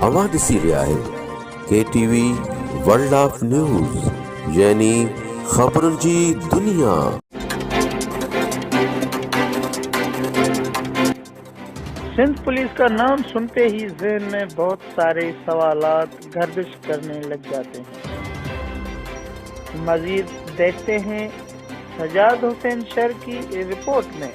آواز رہا ہے KTV ورلڈ آف نیوز یعنی خبرن جی دنیا۔ سندھ پولیس کا نام سنتے ہی ذہن میں بہت سارے سوالات گردش کرنے لگ جاتے ہیں۔ مزید دیکھتے ہیں سجاد حسین شر کی رپورٹ میں۔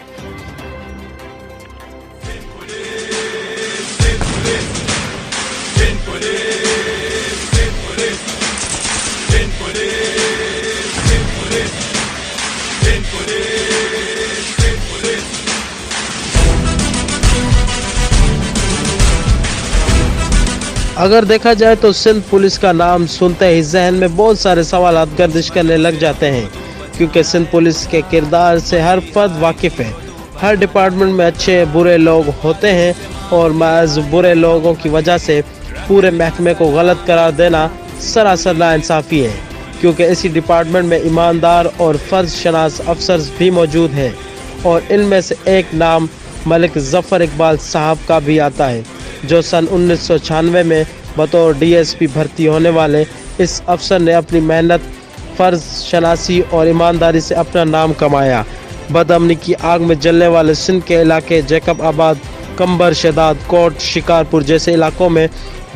اگر دیکھا جائے تو سندھ پولیس کا نام سنتے ہی ذہن میں بہت سارے سوالات گردش کرنے لگ جاتے ہیں، کیونکہ سندھ پولیس کے کردار سے ہر فرد واقف ہے۔ ہر ڈپارٹمنٹ میں اچھے برے لوگ ہوتے ہیں اور محض برے لوگوں کی وجہ سے پورے محکمے کو غلط قرار دینا سراسر ناانصافی ہے، کیونکہ اسی ڈپارٹمنٹ میں ایماندار اور فرض شناس افسرز بھی موجود ہیں، اور ان میں سے ایک نام ملک ظفر اقبال صاحب کا بھی آتا ہے، جو سن 1996 میں بطور DSP بھرتی ہونے والے اس افسر نے اپنی محنت، فرض شناسی اور ایمانداری سے اپنا نام کمایا۔ بدامنی کی آگ میں جلنے والے سندھ کے علاقے جیکب آباد، کمبر، شداد کوٹ، شکارپور جیسے علاقوں میں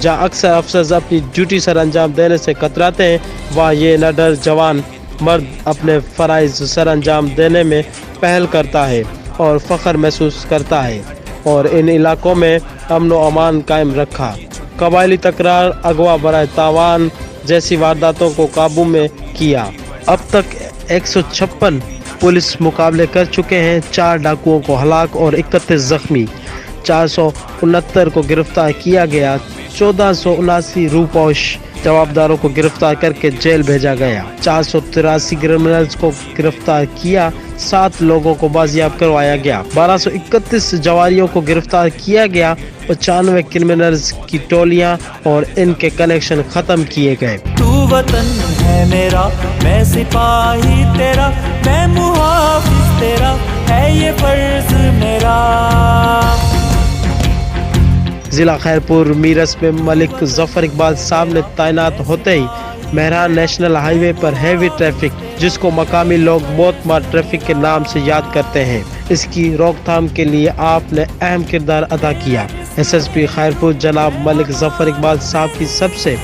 جہاں اکثر افسرز اپنی ڈیوٹی سر انجام دینے سے کتراتے ہیں، وہاں یہ نڈر جوان مرد اپنے فرائض سر انجام دینے میں پہل کرتا ہے اور فخر محسوس کرتا ہے، اور ان علاقوں میں امن و امان قائم رکھا۔ قبائلی تکرار، اغوا برائے تاوان جیسی وارداتوں کو قابو میں کیا۔ اب تک 156 پولیس مقابلے کر چکے ہیں، 4 ڈاکوؤں کو ہلاک اور 31 زخمی، 469 کو گرفتار کیا گیا، 1479 روپوش جوابداروں کو گرفتار کر کے جیل بھیجا گیا، 483 کرمنلز کو گرفتار کیا، 7 لوگوں کو بازیاب کروایا گیا، 1231 جواریوں کو گرفتار کیا گیا، 95 کرمنلز کی ٹولیاں اور ان کے کنیکشن ختم کیے گئے۔ تو وطن ہے میرا، میں سپاہی تیرا، میں محافظ تیرا، ہے یہ فرض میرا۔ ضلع خیرپور میرس میں ملک ظفر اقبال صاحب نے تعینات ہوتے ہی مہران نیشنل ہائی وے پر ہیوی ٹریفک، جس کو مقامی لوگ موت مار ٹریفک کے نام سے یاد کرتے ہیں، اس کی روک تھام کے لیے آپ نے اہم کردار ادا کیا۔ SSP خیرپور جناب ملک ظفر اقبال صاحب کی سب سے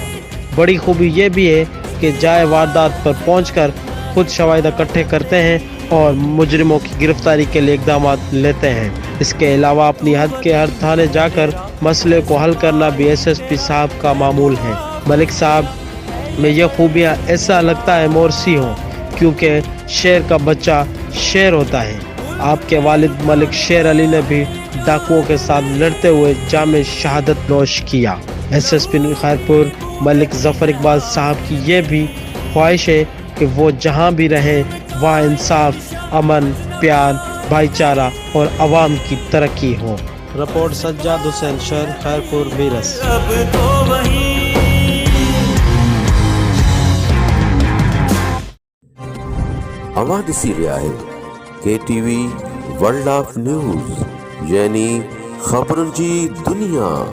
بڑی خوبی یہ بھی ہے کہ جائے واردات پر پہنچ کر خود شواہد اکٹھے کرتے ہیں اور مجرموں کی گرفتاری کے لیے اقدامات لیتے ہیں۔ اس کے علاوہ اپنی حد کے ہر تھانے جا کر مسئلے کو حل کرنا بھی SSP صاحب کا معمول ہے۔ ملک صاحب میں یہ خوبیاں ایسا لگتا ہے مورسی ہوں، کیونکہ شیر کا بچہ شیر ہوتا ہے۔ آپ کے والد ملک شیر علی نے بھی ڈاکوؤں کے ساتھ لڑتے ہوئے جام شہادت نوش کیا۔ SSP خیرپور ملک ظفر اقبال صاحب کی یہ بھی خواہش ہے کہ وہ جہاں بھی رہیں وہاں انصاف، امن، پیار، بھائی چارہ اور عوام کی ترقی ہو۔ رپورٹ سجاد حسین شر، خیرپور میرس۔ اب تو وہیں آواز رہا ہے KTV ورلڈ آف نیوز یعنی خبرن جی دنیا۔